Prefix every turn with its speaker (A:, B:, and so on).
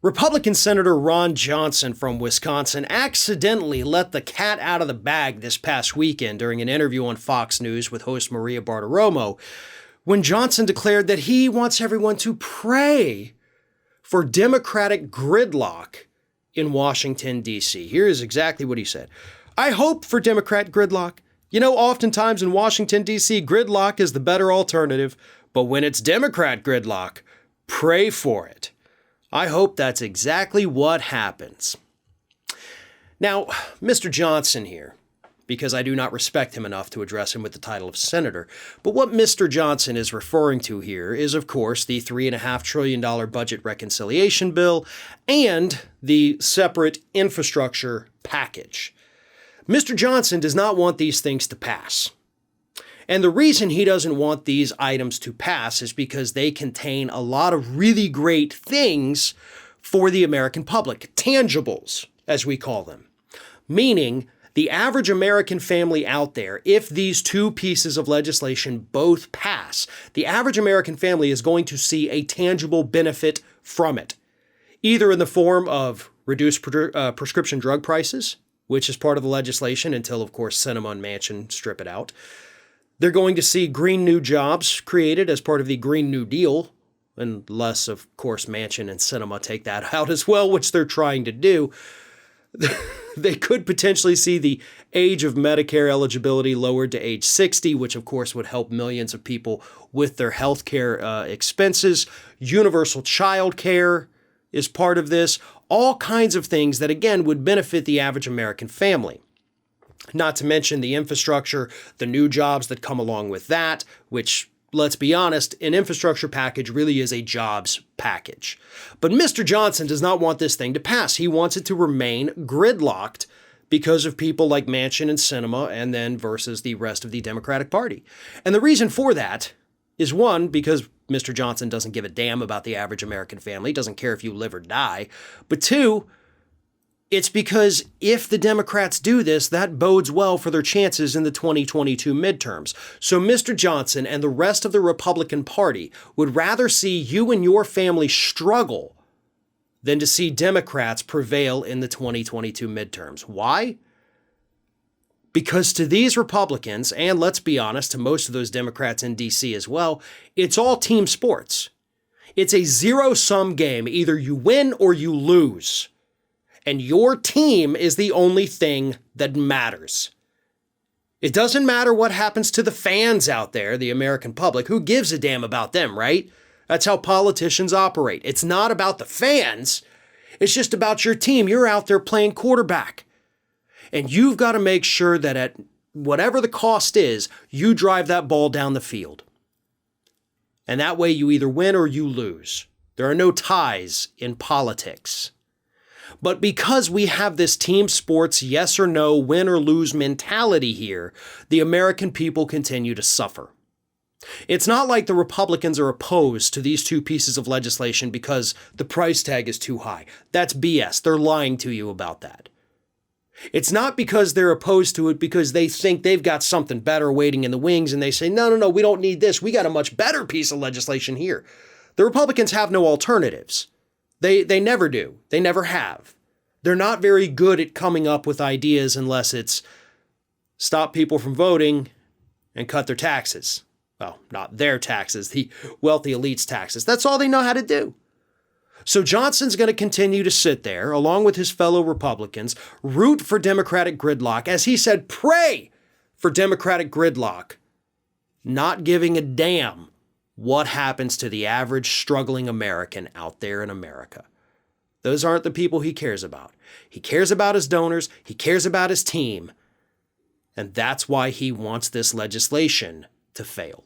A: Republican Senator Ron Johnson from Wisconsin accidentally let the cat out of the bag this past weekend during an interview on Fox News with host Maria Bartiromo when Johnson declared that he wants everyone to pray for Democratic gridlock in Washington, D.C. Here is exactly what he said. I hope for Democrat gridlock. You know, oftentimes in Washington, D.C., gridlock is the better alternative, but when it's Democrat gridlock, pray for it. I hope that's exactly what happens. Now, Mr. Johnson here, because I do not respect him enough to address him with the title of senator, but what Mr. Johnson is referring to here is, of course, the $3.5 trillion budget reconciliation bill and the separate infrastructure package. Mr. Johnson does not want these things to pass. And the reason he doesn't want these items to pass is because they contain a lot of really great things for the American public, tangibles, as we call them. Meaning, the average American family out there, if these two pieces of legislation both pass, the average American family is going to see a tangible benefit from it, either in the form of reduced prescription drug prices, which is part of the legislation until, of course, Sinema and Manchin strip it out. They're going to see green new jobs created as part of the Green New Deal, unless, of course, Manchin and Sinema take that out as well, which they're trying to do. They could potentially see the age of Medicare eligibility lowered to age 60, which, of course, would help millions of people with their health care expenses. Universal child care is part of this. All kinds of things that, again, would benefit the average American family. Not to mention the infrastructure, the new jobs that come along with that, which, let's be honest, an infrastructure package really is a jobs package. But Mr. Johnson does not want this thing to pass. He wants it to remain gridlocked because of people like Manchin and Sinema and then versus the rest of the Democratic Party. And the reason for that is, one, because Mr. Johnson doesn't give a damn about the average American family, doesn't care if you live or die. But two, it's because if the Democrats do this, that bodes well for their chances in the 2022 midterms. So Mr. Johnson and the rest of the Republican Party would rather see you and your family struggle than to see Democrats prevail in the 2022 midterms. Why? Because to these Republicans, and let's be honest, to most of those Democrats in D.C. as well, it's all team sports. It's a zero-sum game. Either you win or you lose. And your team is the only thing that matters. It doesn't matter what happens to the fans out there, the American public. Who gives a damn about them, right? That's how politicians operate. It's not about the fans. It's just about your team. You're out there playing quarterback. And you've got to make sure that at whatever the cost is, you drive that ball down the field. And that way you either win or you lose. There are no ties in politics. But because we have this team sports, yes or no, win or lose mentality here, the American people continue to suffer. It's not like the Republicans are opposed to these two pieces of legislation because the price tag is too high. That's BS. They're lying to you about that. It's not because they're opposed to it because they think they've got something better waiting in the wings and they say, no, we don't need this. We got a much better piece of legislation here. The Republicans have no alternatives. They never do. They never have. They're not very good at coming up with ideas unless it's stop people from voting and cut their taxes. Well, not their taxes, the wealthy elite's taxes. That's all they know how to do. So Johnson's going to continue to sit there, along with his fellow Republicans, root for Democratic gridlock. As he said, pray for Democratic gridlock, not giving a damn what happens to the average struggling American out there in America. Those aren't the people he cares about. He cares about his donors. He cares about his team. And that's why he wants this legislation to fail.